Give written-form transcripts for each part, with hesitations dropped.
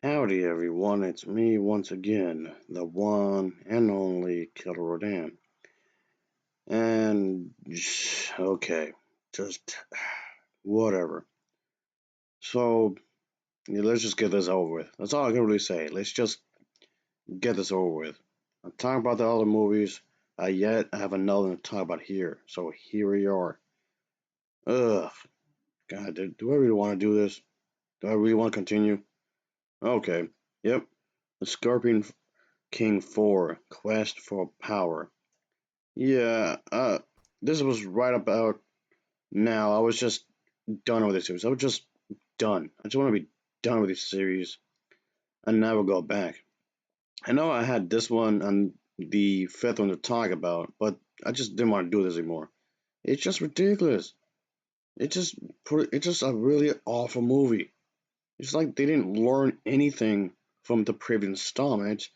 Howdy everyone, it's me once again, the one and only Killer Rodan. And okay, just whatever. So let's just get this over with. That's all I can really say. Let's just get this over with. I'm talking about the other movies. Yet I have another to talk about here. So here we are. Ugh, God, do I really want to do this? Do I really want to continue? Okay, yep. The Scorpion King 4, Quest for Power. Yeah, this was right about now. I was just done with this series. I was just done. I just want to be done with this series and never go back. I know I had this one and the fifth one to talk about, but I just didn't want to do this anymore. It's just ridiculous. It's just a really awful movie. It's like they didn't learn anything from the previous installments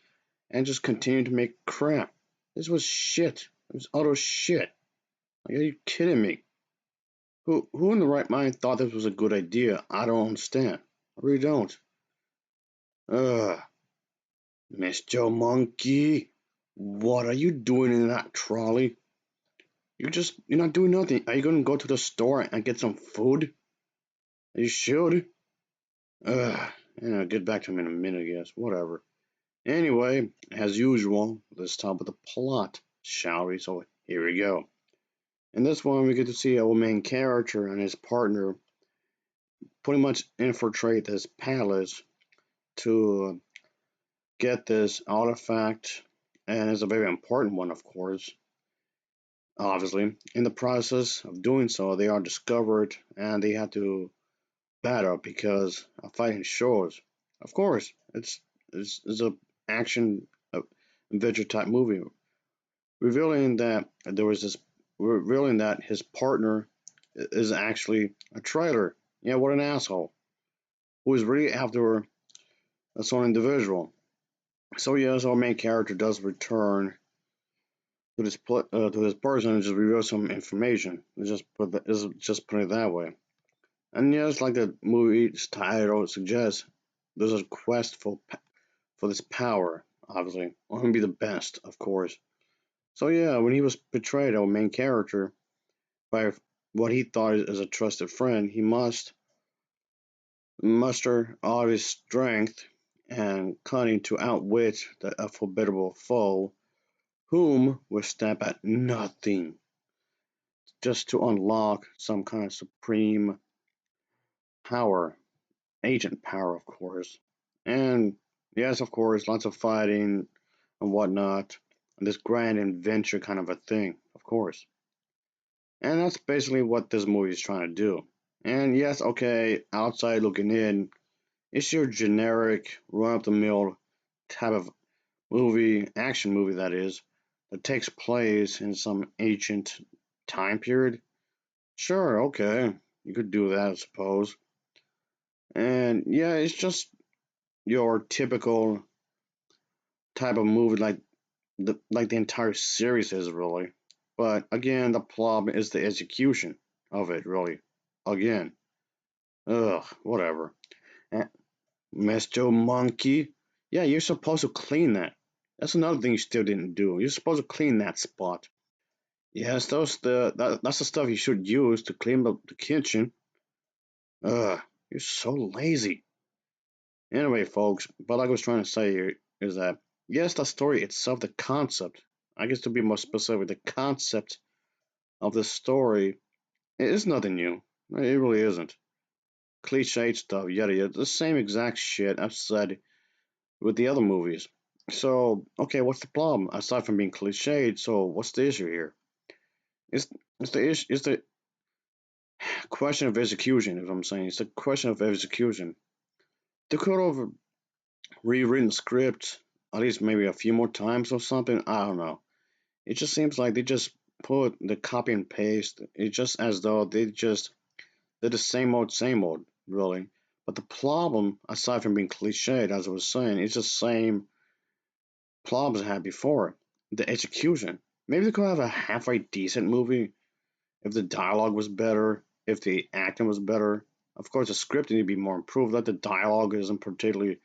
and just continued to make crap. This was shit. It was utter shit. Like, are you kidding me? Who in the right mind thought this was a good idea? I don't understand. I really don't. Ugh, Mr. Monkey, what are you doing in that trolley? You're not doing nothing. Are you gonna go to the store and get some food? You should. Ugh, get back to him in a minute, I guess. Whatever. Anyway, as usual, let's talk about the plot, shall we? So here we go. In this one, we get to see our main character and his partner pretty much infiltrate this palace to get this artifact, and it's a very important one, of course. Obviously, in the process of doing so, they are discovered and they have to battle because a fighting shows. Of course, it's a action adventure type movie, revealing that there was this, revealing that his partner is actually a traitor. Yeah, what an asshole! Who is really after a certain individual. So yes, our main character does return to this person and just reveal some information. Let's just put it that way. And yes, like the movie's title suggests, there's a quest for this power. Obviously, want to be the best, of course. So yeah, when he was betrayed, our main character, by what he thought is a trusted friend, he must muster all his strength and cunning to outwit a formidable foe, whom will step at nothing just to unlock some kind of supreme power, agent power, of course. And yes, of course, lots of fighting and whatnot, and this grand adventure kind of a thing, of course. And that's basically what this movie is trying to do. And yes, okay, outside looking in, it's your generic, run of the mill type of movie, action movie that is, that takes place in some ancient time period. Sure, okay, you could do that, I suppose. And yeah, it's just your typical type of movie, like the entire series is really. But again, the problem is the execution of it, really. Again, ugh, whatever. Eh, Mr. Monkey, yeah, you're supposed to clean that. That's another thing you still didn't do. You're supposed to clean that spot. Yes, that's the stuff you should use to clean up the kitchen. Ugh, you're so lazy. Anyway, folks, but like I was trying to say here is that yes, the story itself, the concept, I guess to be more specific, the concept of the story is nothing new. It really isn't. Cliched stuff, yada yada, the same exact shit I've said with the other movies. So, okay, what's the problem? Aside from being cliched, so what's the issue here? It's, it's the issue. It's the question of execution. Is what I'm saying. It's a question of execution. They could have rewritten the script at least maybe a few more times or something. I don't know. It just seems like they just put the copy and paste. It's just as though they're the same old, really. But the problem, aside from being cliched, as I was saying, it's the same problems I had before. The execution. Maybe they could have a halfway decent movie if the dialogue was better, if the acting was better. Of course, the script needed to be more improved. That the dialogue isn't particularly.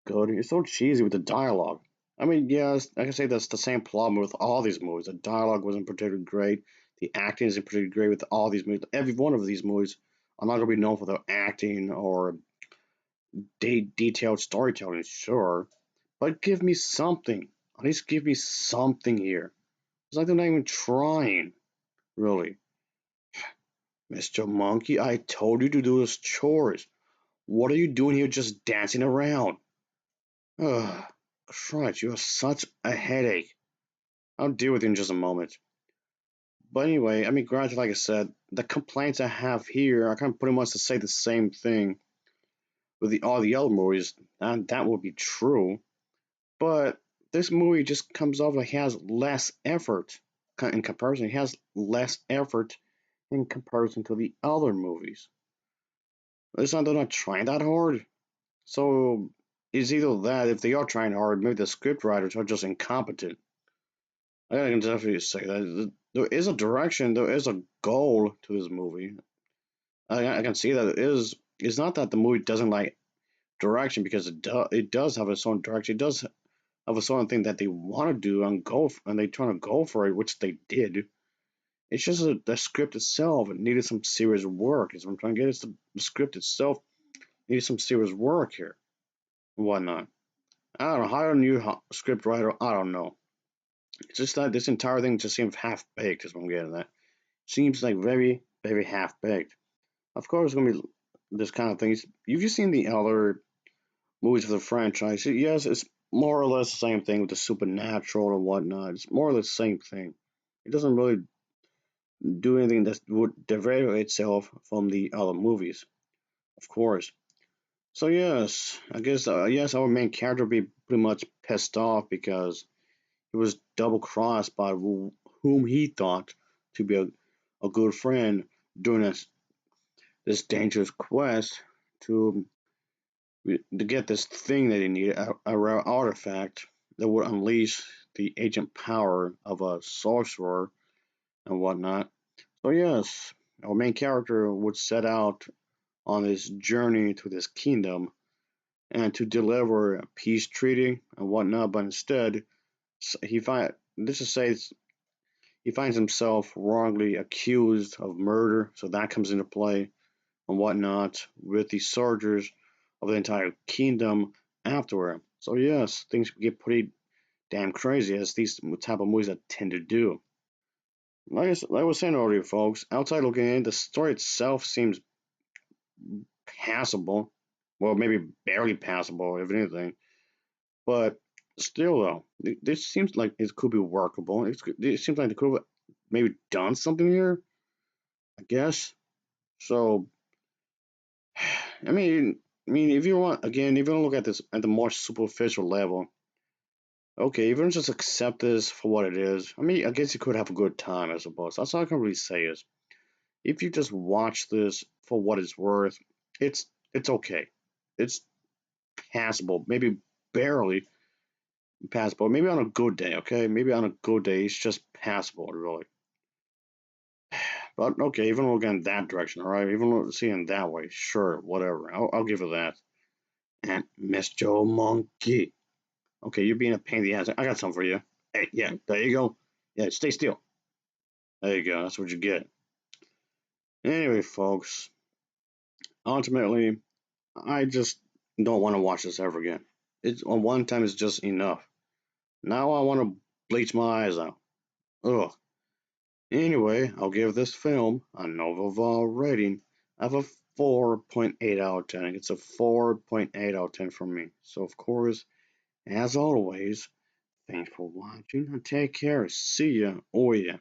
good. It's so cheesy with the dialogue. I mean, yes, I can say that's the same problem with all these movies. The dialogue wasn't particularly great. The acting isn't particularly great with all these movies. Every one of these movies are not going to be known for their acting or detailed storytelling, sure, but give me something. At least give me something here. It's like they're not even trying, really. Mr. Monkey, I told you to do those chores. What are you doing here just dancing around? Ugh, Christ, you are such a headache. I'll deal with you in just a moment. But anyway, I mean, granted, like I said, the complaints I have here are kind of pretty much to say the same thing with all the other movies, and that would be true. But this movie just comes off like it has less effort in comparison. It has less effort in comparison to the other movies. It's not they're not trying that hard. So it's either that if they are trying hard, maybe the script writers are just incompetent. I can definitely say that there is a direction, there is a goal to this movie. I can see that it is. It's not that the movie doesn't like direction because it does have its own direction. It does have a certain thing that they want to do and and they trying to go for it, which they did. It's just that the script itself needed some serious work. Is what I'm trying to get. Is the script itself needed some serious work here and whatnot. I don't know. Hire a new script writer. I don't know. It's just that this entire thing just seems half baked. Is what I'm getting at. Seems like very, very half baked. Of course, it's gonna be this kind of things. You've just seen the other movies of the franchise. Yes, it's more or less the same thing with the supernatural and whatnot. It's more or less the same thing. It doesn't really do anything that would derail itself from the other movies, of course. So yes, I guess yes, our main character would be pretty much pissed off because he was double crossed by whom he thought to be a good friend during this dangerous quest to to get this thing that he needed, a rare artifact that would unleash the agent power of a sorcerer and whatnot. So yes, our main character would set out on this journey to this kingdom and to deliver a peace treaty and whatnot, but instead he find this is say he finds himself wrongly accused of murder, so that comes into play and whatnot with the soldiers of the entire kingdom after him. So yes, things get pretty damn crazy as these type of movies that tend to do. Like I was saying earlier, folks, outside looking in, the story itself seems passable. Well, maybe barely passable, if anything. But still, though, this seems like it could be workable. It seems like they could have maybe done something here, I guess. So, if you want, again, if you want to look at this at the more superficial level, okay, if you just accept this for what it is, I guess you could have a good time, I suppose. That's all I can really say is, if you just watch this for what it's worth, it's it's okay. It's passable, maybe barely passable. Maybe on a good day, okay? Maybe on a good day, it's just passable, really. But okay, even looking in that direction, all right? Even seeing that way, sure, whatever. I'll give it that. And Mr. Monkey. Okay, you're being a pain in the ass. I got something for you. Hey, yeah, there you go. Yeah, stay still. There you go. That's what you get. Anyway, folks, ultimately, I just don't want to watch this ever again. It's on one time is just enough. Now I want to bleach my eyes out. Ugh. Anyway, I'll give this film a Novaval rating of a 4.8 out of 10. It's a 4.8 out of 10 from me. So, of course, as always, thanks for watching and take care. See ya. Oh, yeah.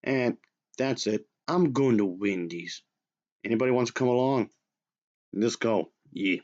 And that's it. I'm going to Wendy's. Anybody wants to come along? Let's go. Yeah.